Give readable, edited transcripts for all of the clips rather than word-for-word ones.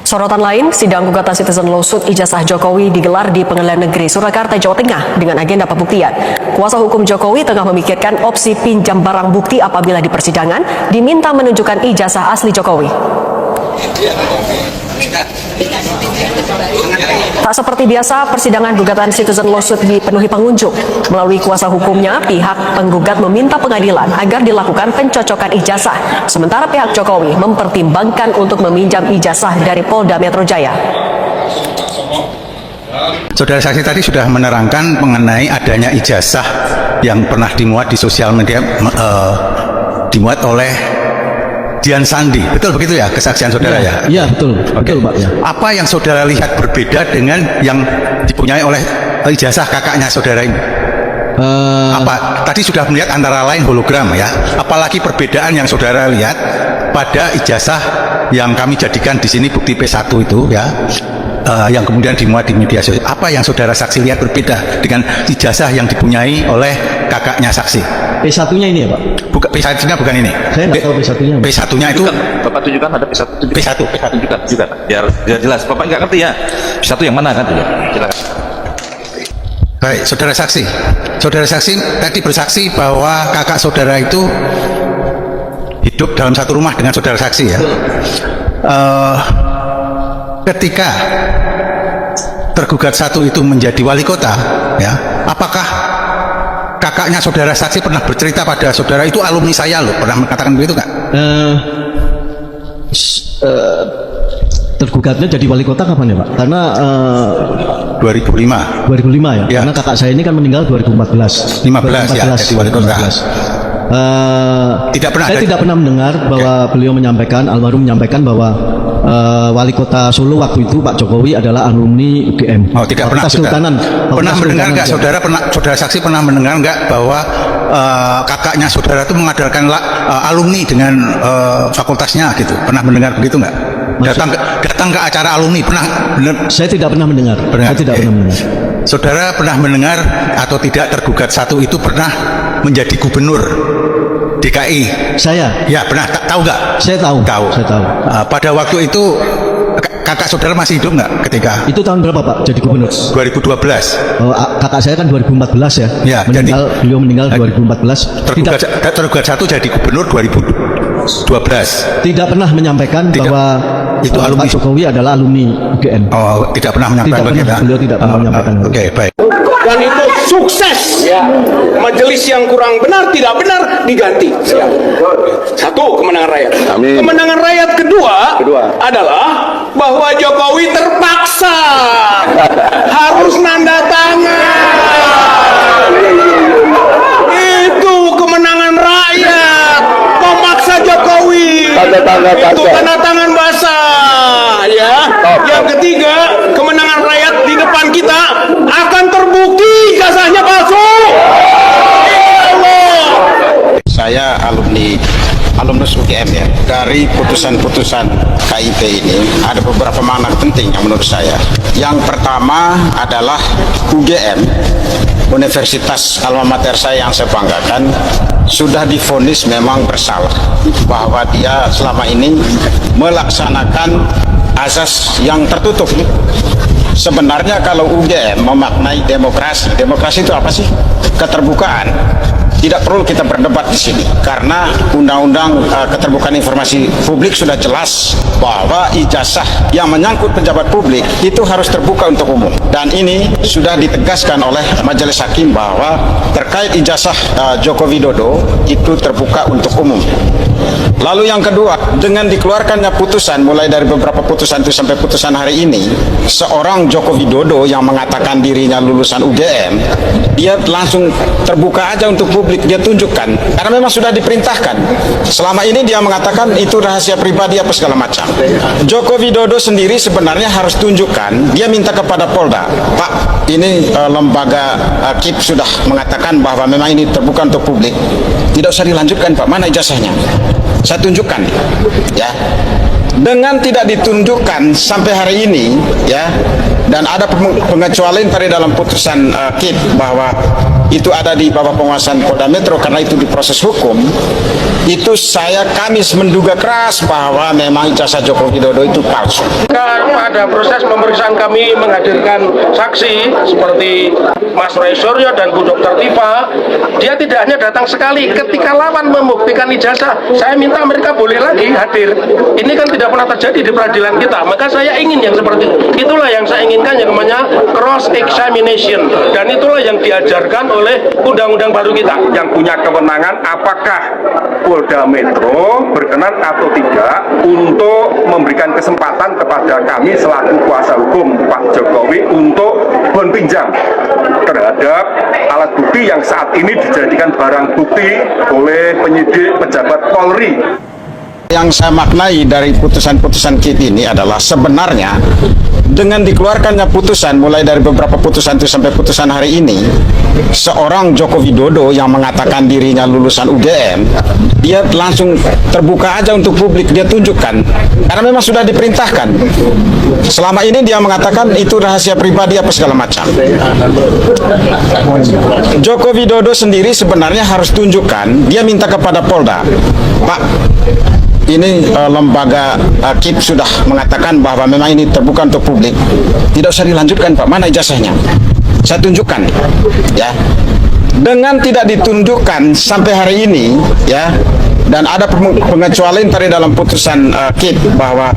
Sorotan lain, sidang gugatan citizen lawsuit ijazah Jokowi digelar di Pengadilan Negeri Surakarta, Jawa Tengah dengan agenda pembuktian. Kuasa hukum Jokowi tengah memikirkan opsi pinjam barang bukti apabila di persidangan diminta menunjukkan ijazah asli Jokowi. Tak seperti biasa, persidangan gugatan citizen lawsuit dipenuhi pengunjung. Melalui kuasa hukumnya, pihak penggugat meminta pengadilan agar dilakukan pencocokan ijazah, sementara pihak Jokowi mempertimbangkan untuk meminjam ijazah dari Polda Metro Jaya. Saudara saksi tadi sudah menerangkan mengenai adanya ijazah yang pernah dimuat di sosial media, dimuat oleh Dian Sandi, betul begitu ya kesaksian saudara ya? Iya betul, betul Pak ya. Apa yang saudara lihat berbeda dengan yang dipunyai oleh ijazah kakaknya saudara ini? Apa tadi sudah melihat antara lain hologram ya? Apalagi perbedaan yang saudara lihat pada ijazah yang kami jadikan di sini bukti P1 itu ya? Yang kemudian dimuat di media sosial. Apa yang saudara saksi lihat berbeda dengan ijazah yang dipunyai oleh kakaknya saksi? P1-nya ini ya Pak? P1-nya bukan ini. Saya nggak tahu P1-nya. P1-nya itu Bapak tunjukkan ada P1. P1. Tunjukkan. Biar jelas. Bapak nggak ngerti ya. P1 yang mana kan? Silakan. Baik, saudara saksi. Saudara saksi tadi bersaksi bahwa kakak saudara itu hidup dalam satu rumah dengan saudara saksi ya. Ketika tergugat satu itu menjadi wali kota, ya, apakah kakaknya saudara saksi pernah bercerita pada saudara itu alumni saya loh, pernah mengatakan begitu nggak? Tergugatnya jadi wali kota kapan ya Pak? Karena 2005 ya? Ya. Karena kakak saya ini kan meninggal 2014 ya, jadi wali kota. Saya tidak pernah mendengar bahwa beliau menyampaikan, almarhum menyampaikan bahwa wali kota Solo waktu itu Pak Jokowi adalah alumni UGM. Oh, tidak pernah. Pernah mendengar nggak saudara? Saudara saksi pernah mendengar nggak bahwa kakaknya saudara itu mengajarkan alumni dengan fakultasnya gitu? Pernah mendengar begitu nggak? Datang ke acara alumni pernah? Saya tidak pernah mendengar. Saya tidak pernah mendengar. Saudara pernah mendengar atau tidak tergugat satu itu pernah menjadi gubernur DKI? Saya? Ya pernah. Tahu nggak? Saya tahu. Saya tahu. Pada waktu itu kakak saudara masih hidup nggak ketika? Itu tahun berapa Pak jadi gubernur? 2012. Kakak saya kan 2014 ya. Ya beliau meninggal 2014. Tergugat satu jadi gubernur 2012. Tidak pernah menyampaikan bahwa itu alumni. Pak Jokowi adalah alumni UGM. Oh, tidak pernah menyampaikan. Beliau tidak pernah menyampaikan. Oke, baik. Dan itu sukses. Majelis yang kurang benar, tidak benar diganti. Satu, kemenangan rakyat. Amin. Kemenangan rakyat kedua adalah bahwa Jokowi terpaksa harus nanda tangan. Itu kemenangan rakyat. Memaksa Jokowi. Itu tanda tangan basah. Ya. Yang ketiga, kemenangan rakyat di depan kita akan terbukti ijazahnya palsu. Saya alumnus UGM ya. Dari putusan-putusan KIP ini ada beberapa makna penting yang menurut saya. Yang pertama adalah UGM, Universitas alma mater saya yang saya banggakan, sudah divonis memang bersalah bahwa dia selama ini melaksanakan azas yang tertutup. Sebenarnya kalau UGM memaknai demokrasi itu apa sih? Keterbukaan. Tidak perlu kita berdebat di sini karena Undang-Undang Keterbukaan Informasi Publik sudah jelas bahwa ijazah yang menyangkut pejabat publik itu harus terbuka untuk umum, dan ini sudah ditegaskan oleh Majelis Hakim bahwa terkait ijazah Joko Widodo itu terbuka untuk umum. Lalu yang kedua, dengan dikeluarkannya putusan mulai dari beberapa putusan itu sampai putusan hari ini, seorang Joko Widodo yang mengatakan dirinya lulusan UGM, dia langsung terbuka aja untuk publik, dia tunjukkan karena memang sudah diperintahkan. Selama ini dia mengatakan itu rahasia pribadi apa segala macam. Joko Widodo sendiri sebenarnya harus tunjukkan, dia minta kepada Polda, Pak, ini lembaga KIP sudah mengatakan bahwa memang ini terbuka untuk publik, tidak usah dilanjutkan Pak, mana ijazahnya? Saya tunjukkan ya. Dengan tidak ditunjukkan sampai hari ini ya, dan ada pengecualian tadi dalam putusan KIP bahwa itu ada di bawah penguasaan Polda Metro karena itu diproses hukum, itu kami menduga keras bahwa memang ijazah Joko Widodo itu palsu. ada proses pemeriksaan kami menghadirkan saksi seperti Mas Roy Suryo dan Bu Dr. Tifa, dia tidak hanya datang sekali, ketika lawan membuktikan ijazah, saya minta mereka boleh lagi hadir. Ini kan tidak pernah terjadi di peradilan kita, maka saya ingin yang seperti itu. Itulah yang saya inginkan, yang namanya cross examination, dan itulah yang diajarkan oleh undang-undang baru kita. Yang punya kewenangan apakah Polda Metro berkenan atau tidak untuk memberikan kesempatan kepada kami selaku kuasa hukum Pak Jokowi untuk bon pinjam terhadap alat bukti yang saat ini dijadikan barang bukti oleh penyidik pejabat Polri. Yang saya maknai dari putusan-putusan KIP ini adalah sebenarnya dengan dikeluarkannya putusan mulai dari beberapa putusan itu sampai putusan hari ini, seorang Joko Widodo yang mengatakan dirinya lulusan UGM, dia langsung terbuka aja untuk publik, dia tunjukkan karena memang sudah diperintahkan. Selama ini dia mengatakan itu rahasia pribadi apa segala macam. Joko Widodo sendiri sebenarnya harus tunjukkan, dia minta kepada Polda, Pak, ini lembaga KIP sudah mengatakan bahwa memang ini terbuka untuk publik, tidak usah dilanjutkan Pak, mana ijazahnya, saya tunjukkan ya. Dengan tidak ditunjukkan sampai hari ini ya, dan ada pengecualian tadi dalam putusan KIP bahwa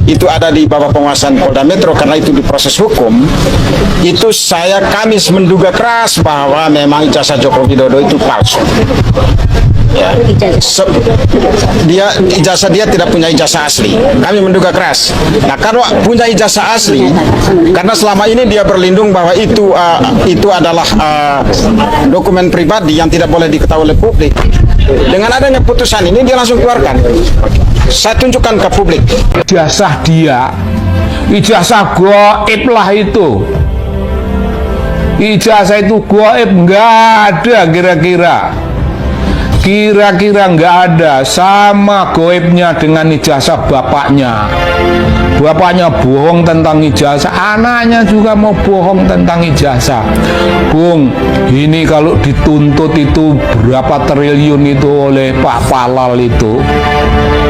itu ada di bawah penguasaan Polda Metro karena itu diproses hukum, itu kami menduga keras bahwa memang ijazah Joko Widodo itu palsu. Ya. Ijazah dia tidak punya ijazah asli. Kami menduga keras. Nah, kalau punya ijazah asli, karena selama ini dia berlindung bahwa itu adalah dokumen pribadi yang tidak boleh diketahui oleh publik. Dengan adanya putusan ini dia langsung keluarkan. Saya tunjukkan ke publik. Ijazah dia, ijazah gaib lah itu. Ijazah itu gaib, nggak ada kira-kira nggak ada, sama goibnya dengan ijazah bapaknya. Bapaknya bohong tentang ijazah, anaknya juga mau bohong tentang ijazah. Bung, ini kalau dituntut itu berapa triliun itu oleh Pak Palal itu.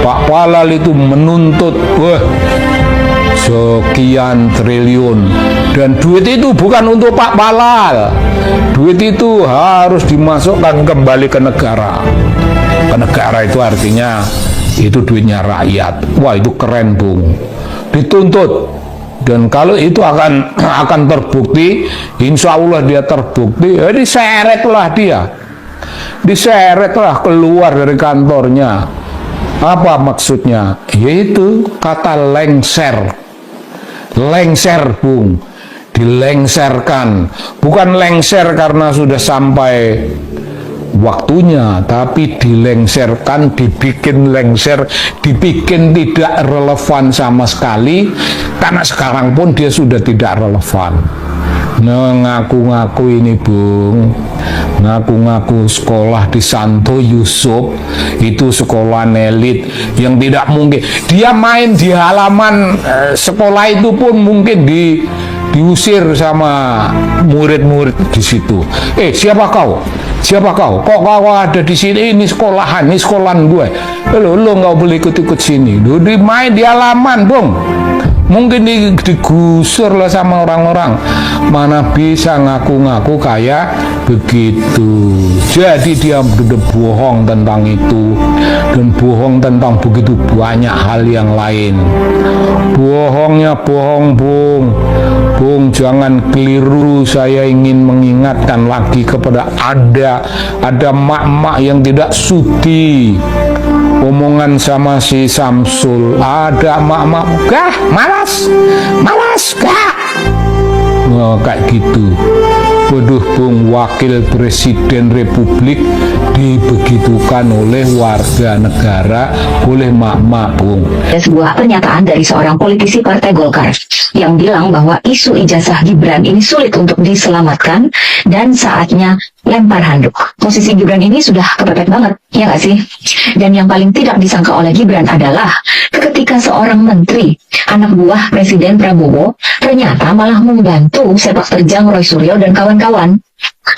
Pak Palal itu menuntut sekian triliun, dan duit itu bukan untuk Pak Palal, duit itu harus dimasukkan kembali ke negara. Ke negara itu artinya itu duitnya rakyat. Wah, itu keren Bung, dituntut. Dan kalau itu akan terbukti, insya Allah dia terbukti, ya diseretlah keluar dari kantornya. Apa maksudnya? Yaitu kata lengser. Lengser Bung, dilengserkan, bukan lengser karena sudah sampai waktunya, tapi dilengserkan, dibikin lengser, dibikin tidak relevan sama sekali, karena sekarang pun dia sudah tidak relevan. Ngaku-ngaku ini Bung, ngaku-ngaku sekolah di Santo Yusuf, itu sekolah elit yang tidak mungkin dia main di halaman sekolah itu pun mungkin diusir sama murid-murid di situ. Siapa kau? Kok kau ada di sini? Ini sekolahan gue. Lo nggak boleh ikut-ikut sini. Lo main di halaman Bung. Mungkin digusur lah sama orang-orang. Mana bisa ngaku-ngaku kayak begitu. Jadi dia bohong tentang itu, dan bohong tentang begitu banyak hal yang lain. Bohongnya bohong Bung. Bung, jangan keliru. Saya ingin mengingatkan lagi kepada ada mak-mak yang tidak sudi omongan sama si Samsul. Ada mak-mak, malas, kayak gitu. Waduh Bung, wakil presiden republik dibegitukan oleh warga negara, oleh mak-mak Bung. Ada sebuah pernyataan dari seorang politisi Partai Golkar yang bilang bahwa isu ijazah Gibran ini sulit untuk diselamatkan dan saatnya lempar handuk. Posisi Gibran ini sudah kepepet banget, ya nggak sih? Dan yang paling tidak disangka oleh Gibran adalah ketika seorang menteri, anak buah Presiden Prabowo, ternyata malah membantu sepak terjang Roy Suryo dan kawan-kawan.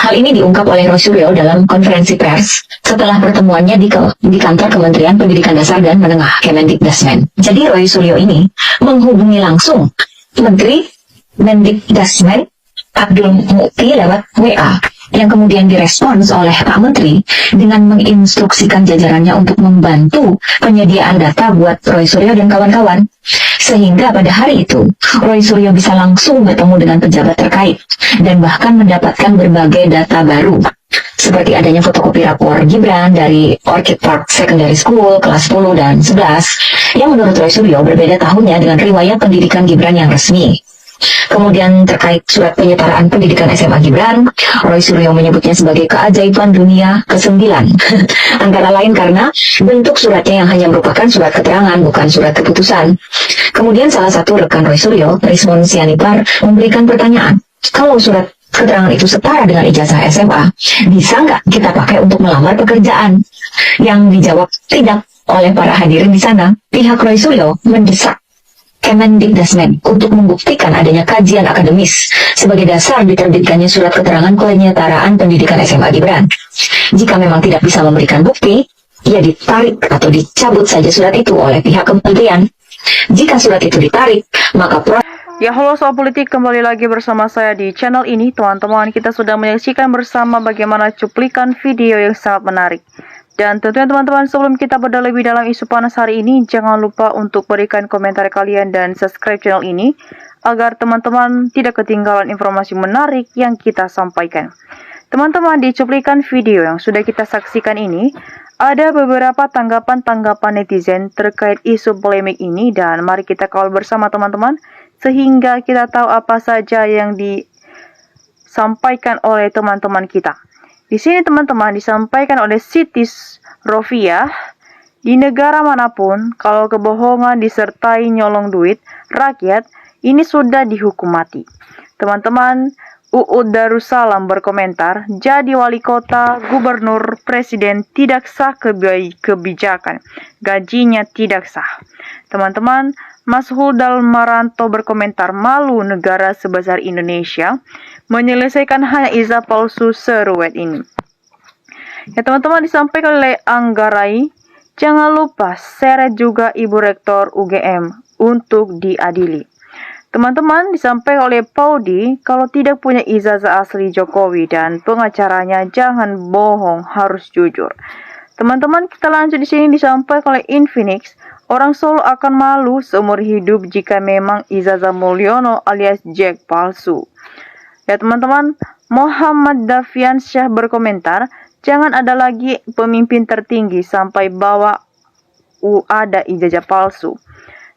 Hal ini diungkap oleh Roy Suryo dalam konferensi pers setelah pertemuannya di kantor Kementerian Pendidikan Dasar dan Menengah Kemendikbudrismen. Jadi Roy Suryo ini menghubungi langsung Menteri Mendikbudristek Abdul Mukti lewat WA, yang kemudian direspons oleh Pak Menteri dengan menginstruksikan jajarannya untuk membantu penyediaan data buat Roy Suryo dan kawan-kawan. Sehingga pada hari itu, Roy Suryo bisa langsung bertemu dengan pejabat terkait dan bahkan mendapatkan berbagai data baru, seperti adanya fotokopi rapor Gibran dari Orchid Park Secondary School kelas 10 dan 11 yang menurut Roy Suryo berbeda tahunnya dengan riwayat pendidikan Gibran yang resmi. Kemudian terkait surat penyetaraan pendidikan SMA Gibran, Roy Suryo menyebutnya sebagai keajaiban dunia ke-9. Antara lain karena bentuk suratnya yang hanya merupakan surat keterangan, bukan surat keputusan. Kemudian salah satu rekan Roy Suryo, Rismon Sianipar, memberikan pertanyaan, kalau surat keterangan itu setara dengan ijazah SMA, bisa nggak kita pakai untuk melamar pekerjaan? Yang dijawab tidak oleh para hadirin di sana. Pihak Roy Suryo mendesak Kemendikbudristek untuk membuktikan adanya kajian akademis sebagai dasar diterbitkannya surat keterangan penyetaraan pendidikan SMA Gibran. Jika memang tidak bisa memberikan bukti, ya ditarik atau dicabut saja surat itu oleh pihak kementerian. Jika surat itu ditarik, maka Ya, halo soal politik, kembali lagi bersama saya di channel ini. Teman-teman, kita sudah menyaksikan bersama bagaimana cuplikan video yang sangat menarik. Dan tentunya teman-teman, sebelum kita berdalam lebih dalam isu panas hari ini, jangan lupa untuk berikan komentar kalian dan subscribe channel ini, agar teman-teman tidak ketinggalan informasi menarik yang kita sampaikan. Teman-teman, di cuplikan video yang sudah kita saksikan ini, ada beberapa tanggapan-tanggapan netizen terkait isu polemik ini, dan mari kita kawal bersama teman-teman, sehingga kita tahu apa saja yang disampaikan oleh teman-teman kita. Di sini teman-teman disampaikan oleh Siti Rofiah, di negara manapun kalau kebohongan disertai nyolong duit rakyat, ini sudah dihukum mati. Teman-teman, Uud Darussalam berkomentar, jadi wali kota, gubernur, presiden tidak sah kebijakan, gajinya tidak sah. Teman-teman, Mas Huldal Maranto berkomentar, malu negara sebesar Indonesia menyelesaikan hanya ijazah palsu seruet ini. Ya teman-teman, disampaikan oleh Anggarai, jangan lupa seret juga Ibu Rektor UGM untuk diadili. Teman-teman, disampaikan oleh Paudi, kalau tidak punya ijazah asli Jokowi dan pengacaranya jangan bohong, harus jujur. Teman-teman, kita lanjut di sini disampaikan oleh Infinix, orang Solo akan malu seumur hidup jika memang ijazah Mulyono alias Jack palsu. Ya teman-teman, Muhammad Dafian Syah berkomentar, jangan ada lagi pemimpin tertinggi sampai bawa ada ijazah palsu.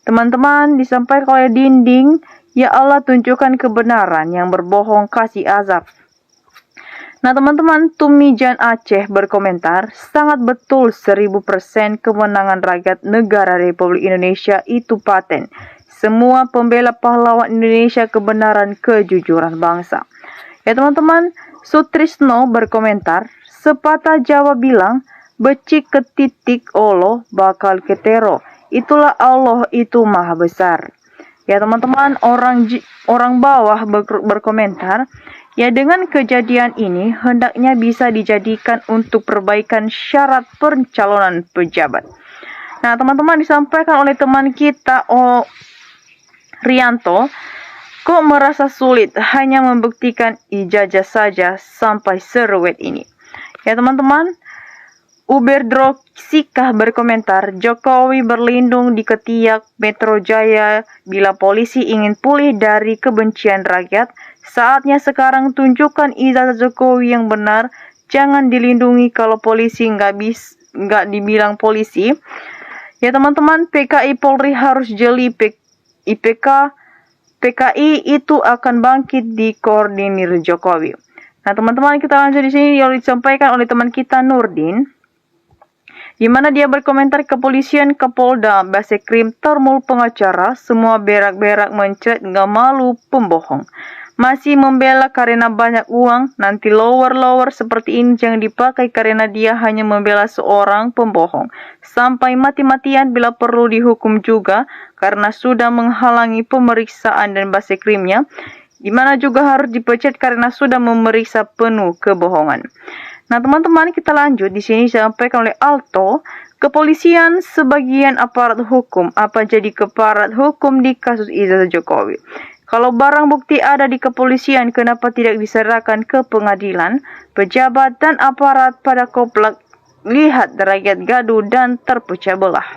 Teman-teman, disampaikan oleh Dinding, ya Allah tunjukkan kebenaran, yang berbohong kasih azab. Nah teman-teman, Tumijan Aceh berkomentar, sangat betul 1000% kemenangan rakyat negara Republik Indonesia itu paten. Semua pembela pahlawan Indonesia, kebenaran, kejujuran bangsa. Ya teman-teman, Sutrisno berkomentar, sepatah Jawa bilang, becik ke titik olo bakal ketero. Itulah Allah itu maha besar. Ya teman-teman, orang bawah berkomentar, ya dengan kejadian ini hendaknya bisa dijadikan untuk perbaikan syarat pencalonan pejabat. Nah teman-teman, disampaikan oleh teman kita Rianto, kok merasa sulit hanya membuktikan ijazah saja sampai seruet ini. Ya teman-teman, Uberdro Sikah berkomentar, Jokowi berlindung di ketiak Metro Jaya bila polisi ingin pulih dari kebencian rakyat. Saatnya sekarang tunjukkan ijazah Jokowi yang benar, jangan dilindungi kalau polisi nggak dibilang polisi. Ya teman-teman, PKI Polri harus jeli, PKI itu akan bangkit di koordinir Jokowi. Nah teman-teman, kita lanjut di sini yang disampaikan oleh teman kita Nurdin, di mana dia berkomentar, kepolisian, Kapolda, Basekrim, Termul pengacara, semua berak-berak mencret, nggak malu, pembohong. Masih membela karena banyak uang, nanti lower seperti ini jangan dipakai karena dia hanya membela seorang pembohong. Sampai mati-matian bila perlu dihukum juga karena sudah menghalangi pemeriksaan dan Basekrimnya, di mana juga harus dipecat karena sudah memeriksa penuh kebohongan. Nah teman-teman, kita lanjut di sini disampaikan oleh Alto, Kepolisian sebagian aparat hukum, apa jadi aparat hukum di kasus ijazah Jokowi? Kalau barang bukti ada di kepolisian, kenapa tidak diserahkan ke pengadilan? Pejabat dan aparat pada koplak, lihat rakyat gaduh dan terpecah belah.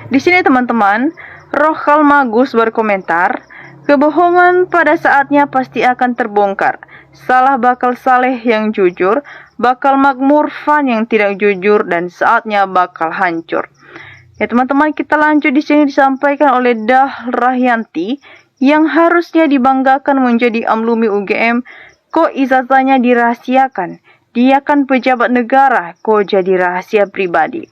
Di sini teman-teman, Rohal Magus berkomentar, kebohongan pada saatnya pasti akan terbongkar. Salah bakal Saleh yang jujur, bakal makmur Fan yang tidak jujur, dan saatnya bakal hancur. Ya teman-teman, kita lanjut. Di sini disampaikan oleh Dah Rahyanti yang harusnya dibanggakan menjadi alumni UGM, kok ijazahnya dirahasiakan. Dia kan pejabat negara, kok jadi rahasia pribadi.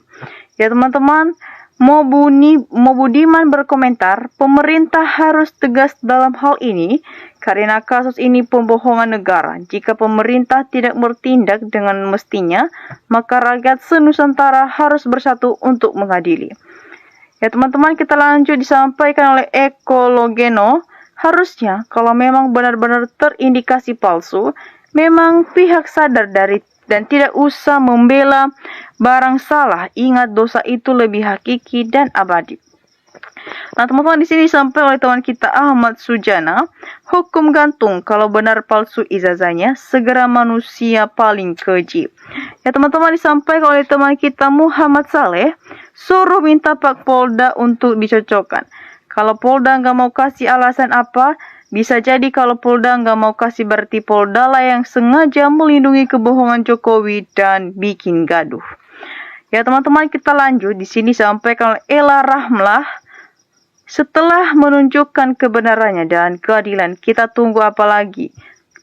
Ya teman-teman, Mobudiman berkomentar, pemerintah harus tegas dalam hal ini karena kasus ini pembohongan negara. Jika pemerintah tidak bertindak dengan mestinya, maka rakyat senusantara harus bersatu untuk mengadili. Ya teman-teman, kita lanjut. Disampaikan oleh Eko Logeno, harusnya kalau memang benar-benar terindikasi palsu, memang pihak sadar dari dan tidak usah membela barang salah. Ingat, dosa itu lebih hakiki dan abadi. Nah teman-teman, di sini sampai oleh teman kita Ahmad Sujana, hukum gantung kalau benar palsu ijazahnya, segera manusia paling keji. Ya teman-teman, disampaikan oleh teman kita Muhammad Saleh, suruh minta Pak Polda untuk dicocokkan. Kalau Polda nggak mau kasih alasan apa, bisa jadi kalau Polda nggak mau kasih, berarti Polda lah yang sengaja melindungi kebohongan Jokowi dan bikin gaduh. Ya teman-teman, kita lanjut. Di sini sampaikan oleh Ella Rahmlah, setelah menunjukkan kebenarannya dan keadilan, kita tunggu apa lagi?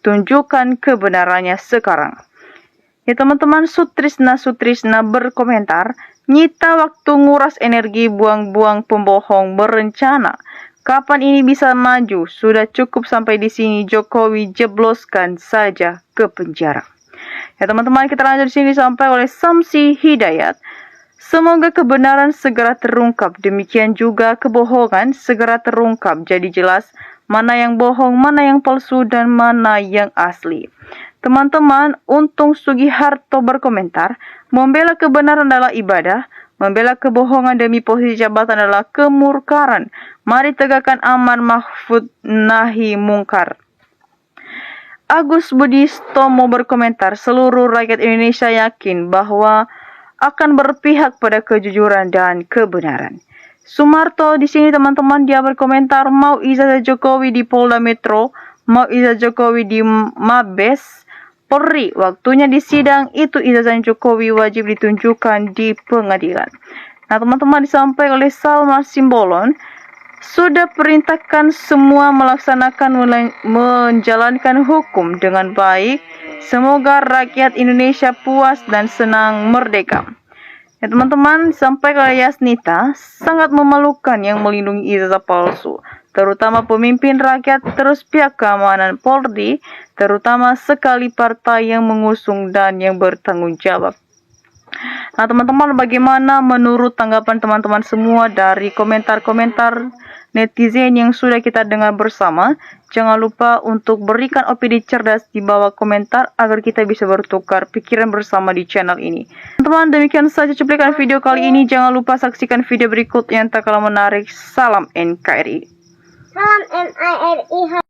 Tunjukkan kebenarannya sekarang. Ya teman-teman, Sutrisna berkomentar, nyita waktu nguras energi, buang-buang pembohong berencana. Kapan ini bisa maju? Sudah cukup sampai di sini, Jokowi jebloskan saja ke penjara. Ya teman-teman, kita lanjut di sini sampai oleh Samsi Hidayat. Semoga kebenaran segera terungkap, demikian juga kebohongan segera terungkap. Jadi jelas mana yang bohong, mana yang palsu, dan mana yang asli. Teman-teman, Untung Sugiharto berkomentar, membela kebenaran adalah ibadah, membela kebohongan demi posisi jabatan adalah kemurkaran. Mari tegakkan amar mahfud nahi mungkar. Agus Budi Stomo berkomentar, seluruh rakyat Indonesia yakin bahwa akan berpihak pada kejujuran dan kebenaran. Sumarto di sini teman-teman, dia berkomentar, mau ijazah Jokowi di Polda Metro, mau ijazah Jokowi di Mabes Polri, waktunya di sidang itu ijazah Jokowi wajib ditunjukkan di pengadilan. Nah teman-teman, disampaikan oleh Salma Simbolon, sudah perintahkan semua melaksanakan menjalankan hukum dengan baik. Semoga rakyat Indonesia puas dan senang merdeka. Ya teman-teman, sampai ke Yasnita, sangat memalukan yang melindungi ijazah palsu, terutama pemimpin rakyat, terus pihak keamanan Polri, terutama sekali partai yang mengusung dan yang bertanggung jawab. Nah teman-teman, bagaimana menurut tanggapan teman-teman semua dari komentar-komentar netizen yang sudah kita dengar bersama? Jangan lupa untuk berikan opini cerdas di bawah komentar agar kita bisa bertukar pikiran bersama di channel ini. Teman-teman, demikian saja cuplikan video kali ini. Jangan lupa saksikan video berikut yang tak kalah menarik. Salam NKRI. Salam NKRI.